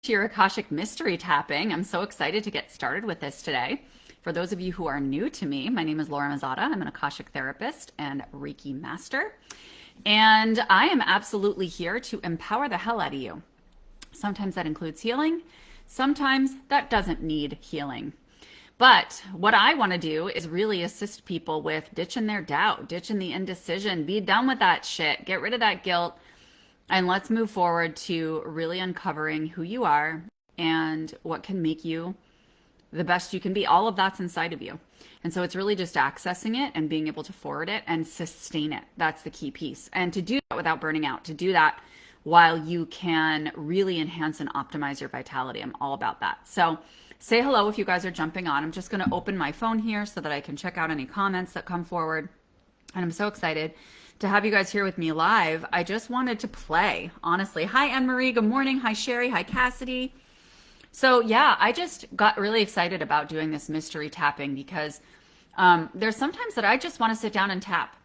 To your Akashic Mystery Tapping. I'm so excited to get started with this today. For those of you who are new to me, my name is Laura Mazzata. I'm an Akashic therapist and Reiki master. And I am absolutely here to empower the hell out of you. Sometimes that includes healing. Sometimes that doesn't need healing. But what I want to do is really assist people with ditching their doubt, ditching the indecision, be done with that shit, get rid of that guilt, and let's move forward to really uncovering who you are and what can make you the best you can be. All of that's inside of you. And so it's really just accessing it and being able to forward it and sustain it. That's the key piece. And to do that without burning out, to do that while you can really enhance and optimize your vitality. I'm all about that. So say hello if you guys are jumping on. I'm just going to open my phone here so that I can check out any comments that come forward. And I'm so excited to have you guys here with me live. I just wanted to play, honestly. Hi, Anne-Marie. Good morning. Hi, Sherry. Hi, Cassidy. So yeah, I just got really excited about doing this mystery tapping because there's sometimes that I just want to sit down and tap.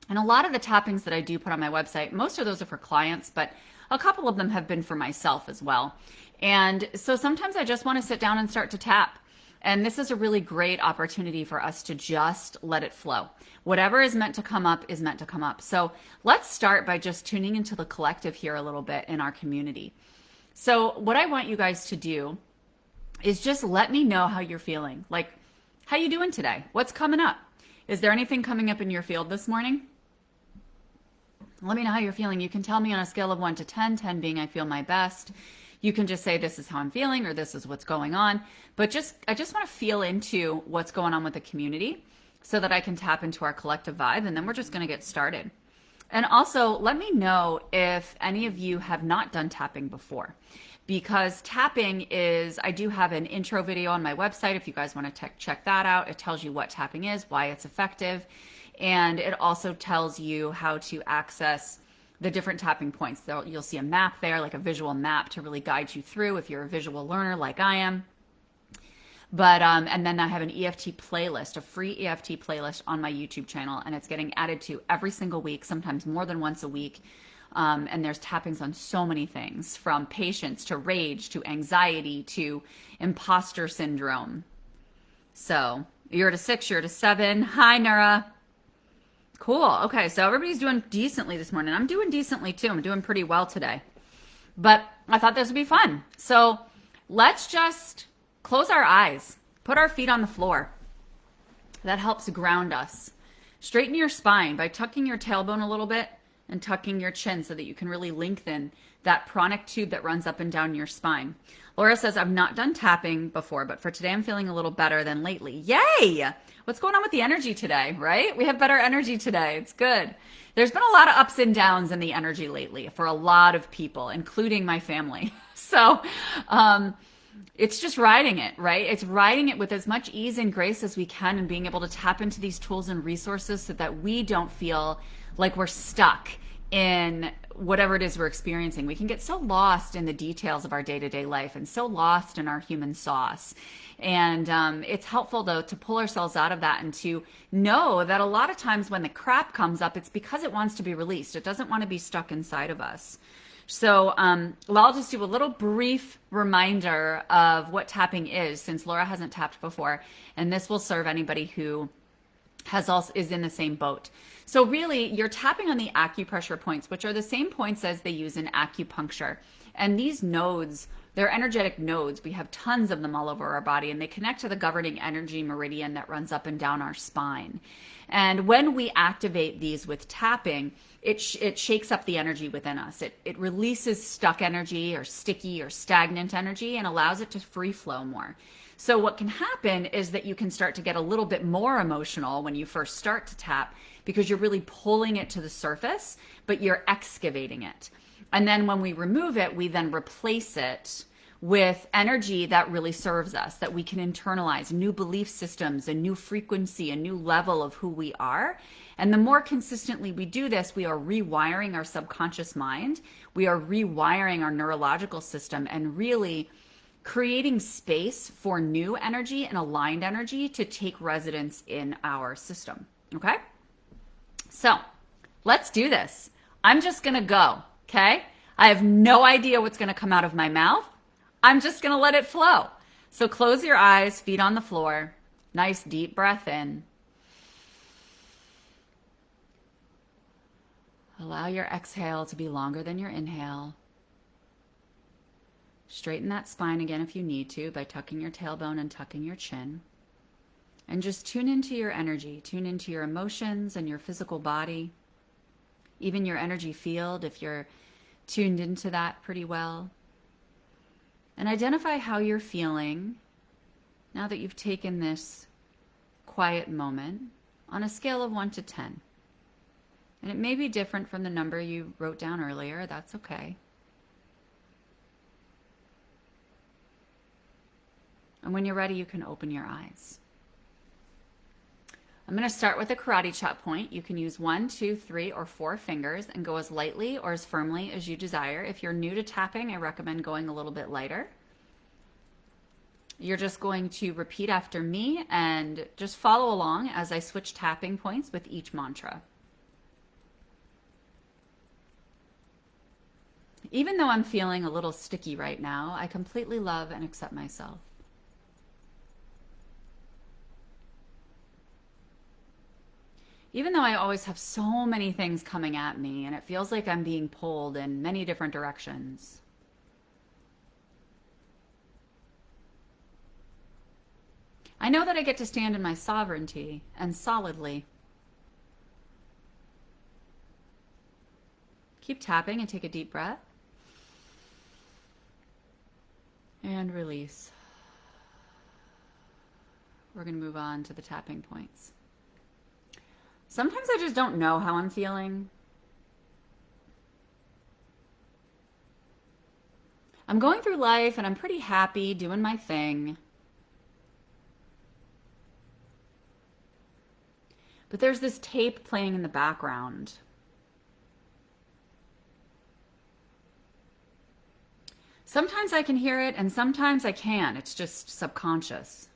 And a lot of the tappings that I do put on my website, most of those are for clients, but a couple of them have been for myself as well. And so sometimes I just want to sit down and start to tap. And this is a really great opportunity for us to just let it flow. Whatever is meant to come up is meant to come up. So let's start by just tuning into the collective here a little bit in our community. So what I want you guys to do is just let me know how you're feeling. Like, how you doing today? What's coming up? Is there anything coming up in your field this morning? Let me know how you're feeling. You can tell me on a scale of 1 to 10, 10 being I feel my best. You can just say this is how I'm feeling or this is what's going on. But I just want to feel into what's going on with the community so that I can tap into our collective vibe, and then we're just going to get started. And also let me know if any of you have not done tapping before, because tapping is, I do have an intro video on my website if you guys want to check that out. It tells you what tapping is, why it's effective, and it also tells you how to access the different tapping points. So you'll see a map there, like a visual map to really guide you through if you're a visual learner like I am. But, and then I have an EFT playlist, a free EFT playlist on my YouTube channel, and it's getting added to every single week, sometimes more than once a week. And there's tappings on so many things, from patience to rage to anxiety to imposter syndrome. So you're at a 6, you're at a 7. Hi, Nara. Cool. Okay, so everybody's doing decently this morning. I'm doing decently too. I'm doing pretty well today. But I thought this would be fun. So let's just close our eyes, put our feet on the floor. That helps ground us. Straighten your spine by tucking your tailbone a little bit and tucking your chin so that you can really lengthen that pranic tube that runs up and down your spine. Laura says, I've not done tapping before, but for today I'm feeling a little better than lately. Yay! What's going on with the energy today, right? We have better energy today. It's good. There's been a lot of ups and downs in the energy lately for a lot of people, including my family. So it's just riding it, right? It's riding it with as much ease and grace as we can and being able to tap into these tools and resources so that we don't feel like we're stuck in whatever it is we're experiencing. We can get so lost in the details of our day-to-day life and so lost in our human sauce. And it's helpful, though, to pull ourselves out of that and to know that a lot of times when the crap comes up, it's because it wants to be released. It doesn't want to be stuck inside of us. So I'll just do a little brief reminder of what tapping is, since Laura hasn't tapped before, and this will serve anybody who is in the same boat. So really, you're tapping on the acupressure points, which are the same points as they use in acupuncture. And these nodes, they're energetic nodes. We have tons of them all over our body, and they connect to the governing energy meridian that runs up and down our spine. And when we activate these with tapping, it shakes up the energy within us. It releases stuck energy or sticky or stagnant energy and allows it to free flow more. So what can happen is that you can start to get a little bit more emotional when you first start to tap, because you're really pulling it to the surface, but you're excavating it. And then when we remove it, we then replace it with energy that really serves us, that we can internalize new belief systems, a new frequency, a new level of who we are. And the more consistently we do this, we are rewiring our subconscious mind. We are rewiring our neurological system and really creating space for new energy and aligned energy to take residence in our system. Okay? So let's do this. I'm just going to go. Okay? I have no idea what's going to come out of my mouth. I'm just going to let it flow. So close your eyes, feet on the floor. Nice deep breath in. Allow your exhale to be longer than your inhale. Straighten that spine again if you need to by tucking your tailbone and tucking your chin. And just tune into your energy. Tune into your emotions and your physical body. Even your energy field if you're tuned into that pretty well. And identify how you're feeling now that you've taken this quiet moment on a scale of 1 to 10. And it may be different from the number you wrote down earlier. That's okay. And when you're ready, you can open your eyes. I'm going to start with a karate chop point. You can use 1, 2, 3, or 4 fingers and go as lightly or as firmly as you desire. If you're new to tapping, I recommend going a little bit lighter. You're just going to repeat after me and just follow along as I switch tapping points with each mantra. Even though I'm feeling a little sticky right now, I completely love and accept myself. Even though I always have so many things coming at me and it feels like I'm being pulled in many different directions. I know that I get to stand in my sovereignty and solidly. Keep tapping and take a deep breath. And release. We're going to move on to the tapping points. Sometimes I just don't know how I'm feeling. I'm going through life and I'm pretty happy doing my thing. But there's this tape playing in the background. Sometimes I can hear it and sometimes I can't. It's just subconscious.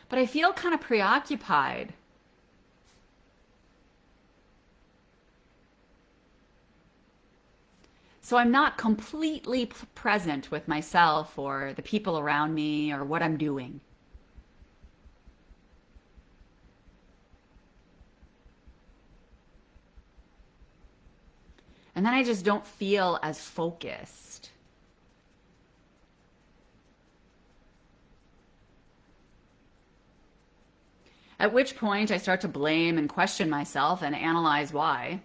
But I feel kind of preoccupied. So I'm not completely present with myself or the people around me or what I'm doing. And then I just don't feel as focused. At which point I start to blame and question myself and analyze why.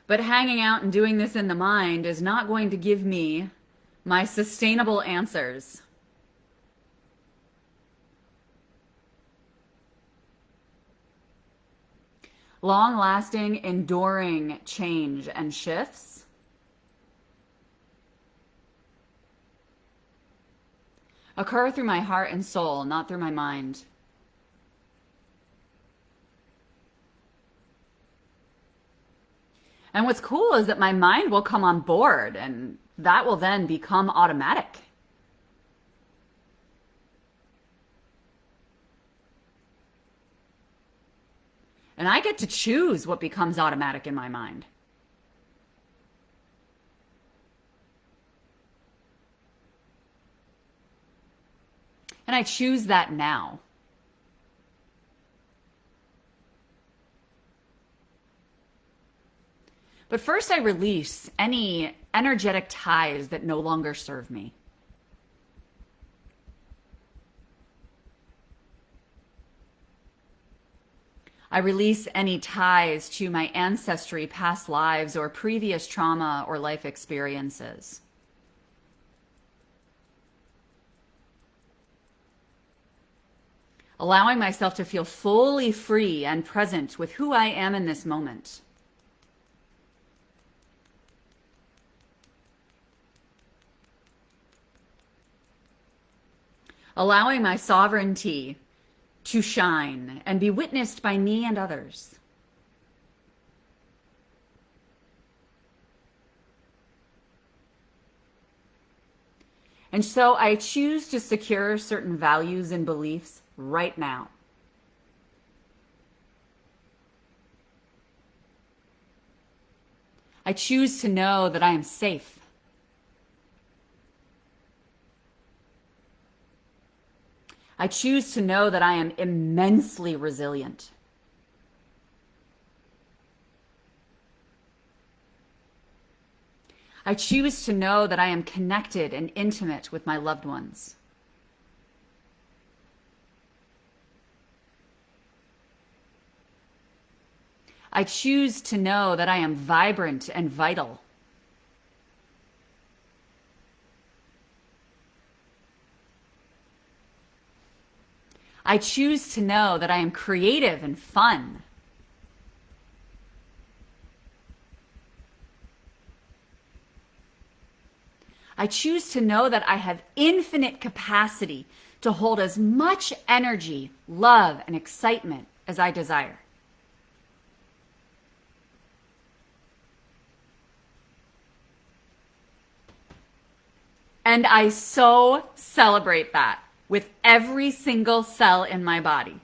But hanging out and doing this in the mind is not going to give me my sustainable answers. Long-lasting, enduring change and shifts occur through my heart and soul, not through my mind. And what's cool is that my mind will come on board and that will then become automatic. And I get to choose what becomes automatic in my mind. And I choose that now. But first I release any energetic ties that no longer serve me. I release any ties to my ancestry, past lives, or previous trauma or life experiences. Allowing myself to feel fully free and present with who I am in this moment. Allowing my sovereignty to shine and be witnessed by me and others. And so I choose to secure certain values and beliefs right now. I choose to know that I am safe. I choose to know that I am immensely resilient. I choose to know that I am connected and intimate with my loved ones. I choose to know that I am vibrant and vital. I choose to know that I am creative and fun. I choose to know that I have infinite capacity to hold as much energy, love, and excitement as I desire. And I so celebrate that with every single cell in my body.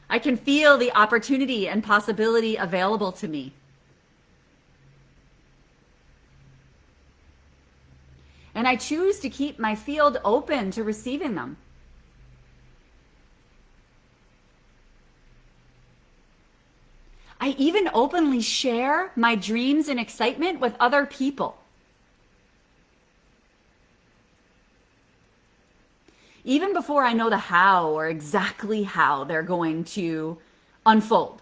I can feel the opportunity and possibility available to me. And I choose to keep my field open to receiving them. I even openly share my dreams and excitement with other people. Even before I know the how or exactly how they're going to unfold.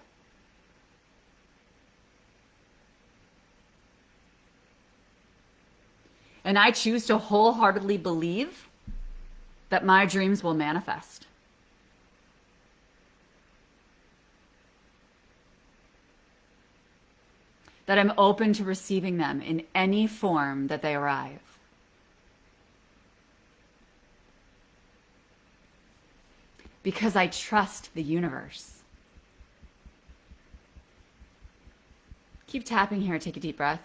And I choose to wholeheartedly believe that my dreams will manifest. That I'm open to receiving them in any form that they arrive. Because I trust the universe. Keep tapping here. Take a deep breath.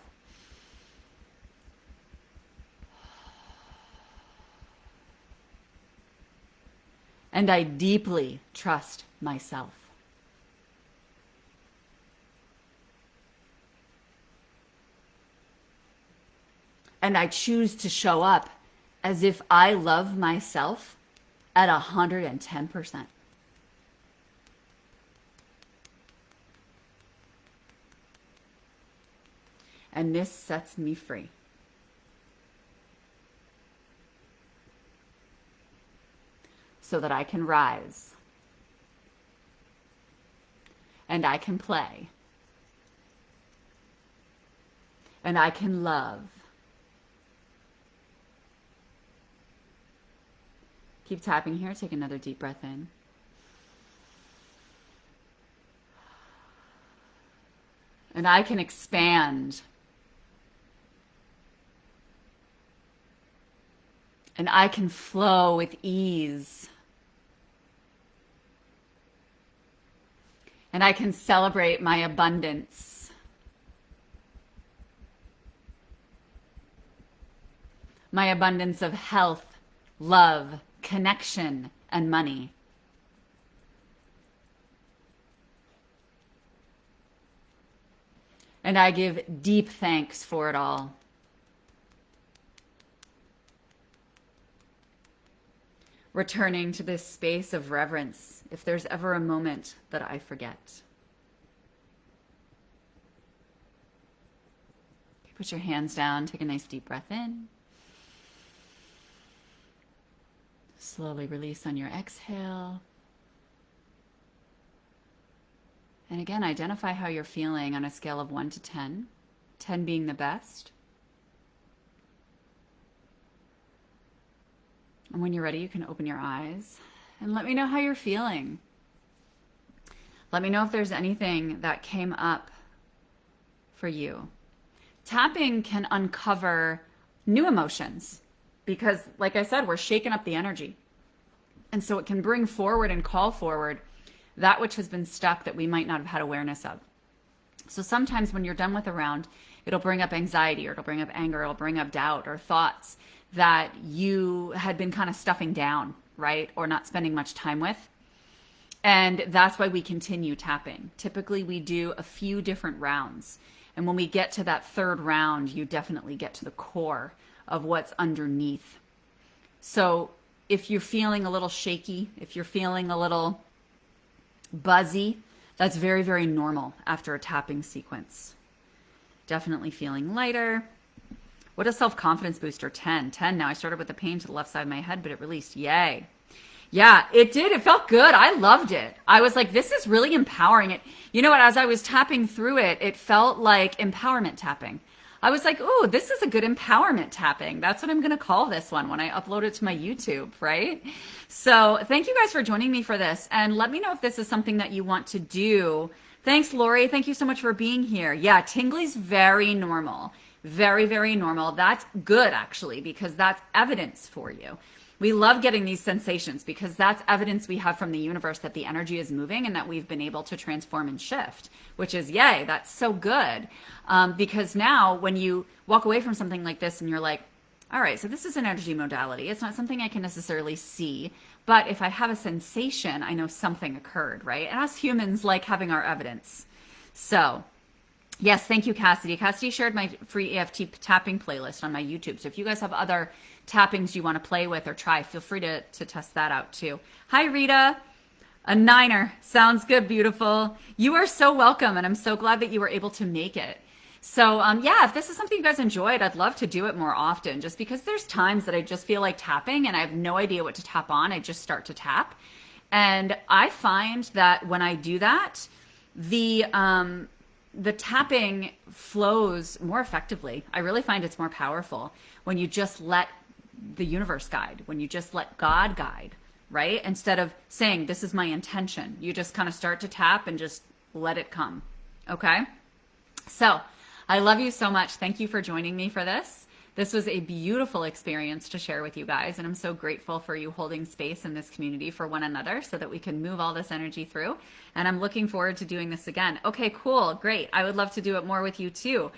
And I deeply trust myself. And I choose to show up as if I love myself at 110%. And this sets me free. So that I can rise. And I can play. And I can love. Keep tapping here. Take another deep breath in. And I can expand. And I can flow with ease. And I can celebrate my abundance. My abundance of health, love, connection, and money. And I give deep thanks for it all. Returning to this space of reverence if there's ever a moment that I forget. Put your hands down, take a nice deep breath in. Slowly release on your exhale. And again, identify how you're feeling on a scale of 1 to 10, 10 being the best. And when you're ready, you can open your eyes and let me know how you're feeling. Let me know if there's anything that came up for you. Tapping can uncover new emotions because, like I said, we're shaking up the energy. And so it can bring forward and call forward that which has been stuck that we might not have had awareness of. So sometimes when you're done with a round, it'll bring up anxiety, or it'll bring up anger, it'll bring up doubt or thoughts that you had been kind of stuffing down, right? Or not spending much time with. And that's why we continue tapping. Typically, we do a few different rounds. And when we get to that third round, you definitely get to the core of what's underneath. So if you're feeling a little shaky, if you're feeling a little buzzy, that's very, very normal after a tapping sequence. Definitely feeling lighter. What a self-confidence booster. 10. Now I started with the pain to the left side of my head, but it released. Yay. Yeah, it did. It felt good. I loved it. I was like, this is really empowering. It. You know what? As I was tapping through it, it felt like empowerment tapping. I was like, ooh, this is a good empowerment tapping. That's what I'm going to call this one when I upload it to my YouTube, right? So thank you guys for joining me for this. And let me know if this is something that you want to do. Thanks, Lori. Thank you so much for being here. Yeah, tingly's very normal. Very, very normal. That's good, actually, because that's evidence for you. We love getting these sensations because that's evidence we have from the universe that the energy is moving and that we've been able to transform and shift, which is yay. That's so good. Because now when you walk away from something like this and you're like, all right, so this is an energy modality. It's not something I can necessarily see, but if I have a sensation, I know something occurred, right? And us humans like having our evidence. So yes, thank you, Cassidy. Cassidy shared my free EFT tapping playlist on my YouTube. So if you guys have other tappings you want to play with or try, feel free to test that out too. Hi, Rita. A 9er. Sounds good. Beautiful. You are so welcome. And I'm so glad that you were able to make it. So yeah, if this is something you guys enjoyed, I'd love to do it more often, just because there's times that I just feel like tapping and I have no idea what to tap on. I just start to tap. And I find that when I do that, the tapping flows more effectively. I really find it's more powerful when you just let the universe guide, when you just let God guide, right? Instead of saying, this is my intention, you just kind of start to tap and just let it come. Okay. So I love you so much. Thank you for joining me for this. This was a beautiful experience to share with you guys. And I'm so grateful for you holding space in this community for one another so that we can move all this energy through. And I'm looking forward to doing this again. Okay, cool. Great. I would love to do it more with you too.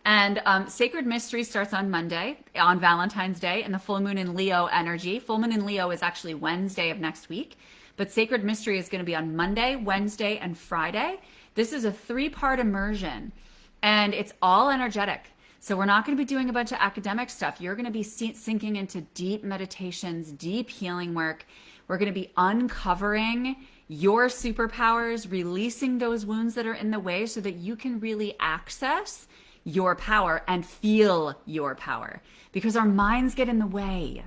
And Sacred Mystery starts on Monday, on Valentine's Day, and the full moon in Leo energy. Full moon in Leo is actually Wednesday of next week, but Sacred Mystery is going to be on Monday, Wednesday, and Friday. This is a 3-part immersion, and it's all energetic. So we're not going to be doing a bunch of academic stuff. You're going to be sinking into deep meditations, deep healing work. We're going to be uncovering your superpowers, releasing those wounds that are in the way so that you can really access your power and feel your power, because our minds get in the way.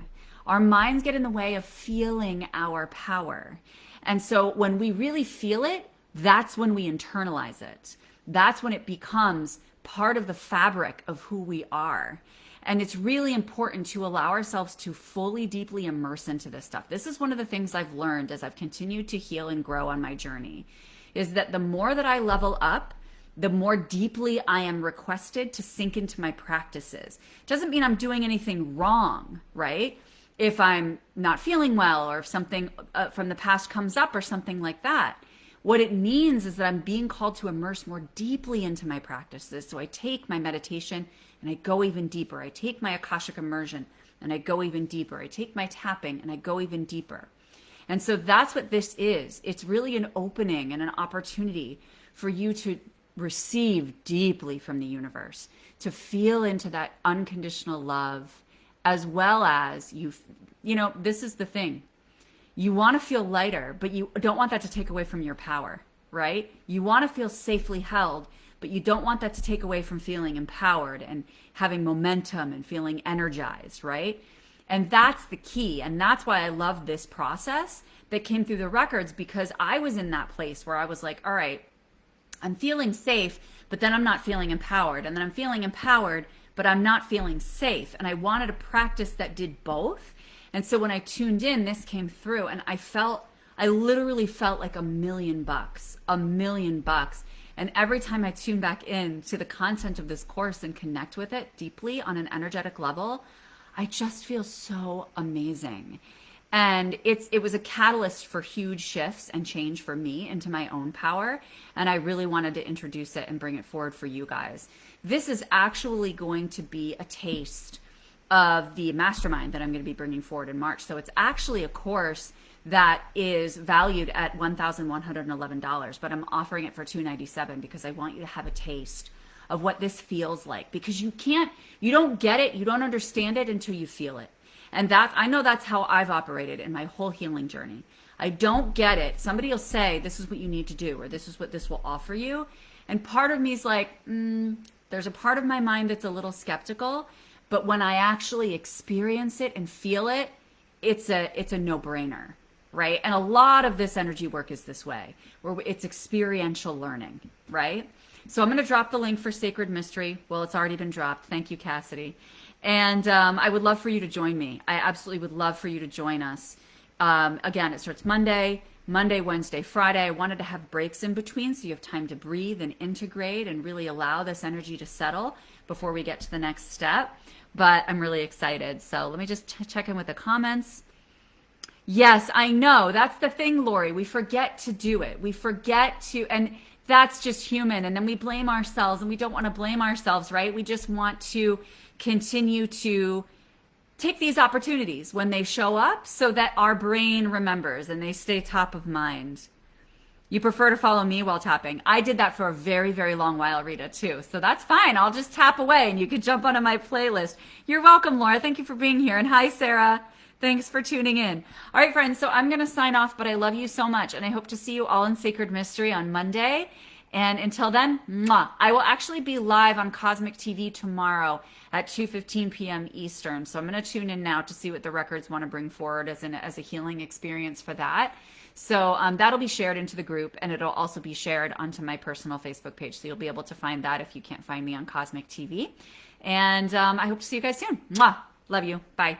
Our minds get in the way of feeling our power. And so when we really feel it, that's when we internalize it. That's when it becomes part of the fabric of who we are. And it's really important to allow ourselves to fully, deeply immerse into this stuff. This is one of the things I've learned as I've continued to heal and grow on my journey, is that the more that I level up, the more deeply I am requested to sink into my practices. Doesn't mean I'm doing anything wrong, right? If I'm not feeling well, or if something from the past comes up or something like that. What it means is that I'm being called to immerse more deeply into my practices. So I take my meditation and I go even deeper. I take my Akashic immersion and I go even deeper. I take my tapping and I go even deeper. And so that's what this is. It's really an opening and an opportunity for you to receive deeply from the universe, to feel into that unconditional love, as well as you know, this is the thing. You want to feel lighter, but you don't want that to take away from your power, right? You want to feel safely held, but you don't want that to take away from feeling empowered and having momentum and feeling energized, right? And that's the key. And that's why I love this process that came through the records, because I was in that place where I was like, all right, I'm feeling safe, but then I'm not feeling empowered. And then I'm feeling empowered, but I'm not feeling safe. And I wanted a practice that did both. And so when I tuned in, this came through, and I literally felt like $1 million, $1 million. And every time I tune back in to the content of this course and connect with it deeply on an energetic level, I just feel so amazing. And it was a catalyst for huge shifts and change for me into my own power. And I really wanted to introduce it and bring it forward for you guys. This is actually going to be a taste of the mastermind that I'm going to be bringing forward in March. So it's actually a course that is valued at $1,111, but I'm offering it for $297 because I want you to have a taste of what this feels like, because you don't get it, you don't understand it until you feel it. And I know that's how I've operated in my whole healing journey. I don't get it. Somebody will say, this is what you need to do, or this is what this will offer you. And part of me is like, there's a part of my mind that's a little skeptical, but when I actually experience it and feel it, it's a no-brainer, right? And a lot of this energy work is this way, where it's experiential learning, right? So I'm going to drop the link for Sacred Mystery. Well, it's already been dropped. Thank you, Cassidy. And I would love for you to join me. I absolutely would love for you to join us. Again, it starts Monday, Wednesday, Friday. I wanted to have breaks in between so you have time to breathe and integrate and really allow this energy to settle before we get to the next step. But I'm really excited. So let me just check in with the comments. Yes, I know. That's the thing, Lori. We forget to do it. We forget to, and that's just human. And then we blame ourselves, and we don't want to blame ourselves, right? We just want to continue to take these opportunities when they show up so that our brain remembers and they stay top of mind. You prefer to follow me while tapping. I did that for a very, very long while, Rita, too. So that's fine. I'll just tap away and you can jump onto my playlist. You're welcome, Laura. Thank you for being here. And hi, Sarah. Thanks for tuning in. All right, friends. So I'm going to sign off, but I love you so much. And I hope to see you all in Sacred Mystery on Monday. And until then, mwah. I will actually be live on Cosmic TV tomorrow at 2:15 p.m. Eastern. So I'm going to tune in now to see what the records want to bring forward as a healing experience for that. So that'll be shared into the group, and it'll also be shared onto my personal Facebook page. So you'll be able to find that if you can't find me on Cosmic TV. And I hope to see you guys soon. Mwah. Love you. Bye.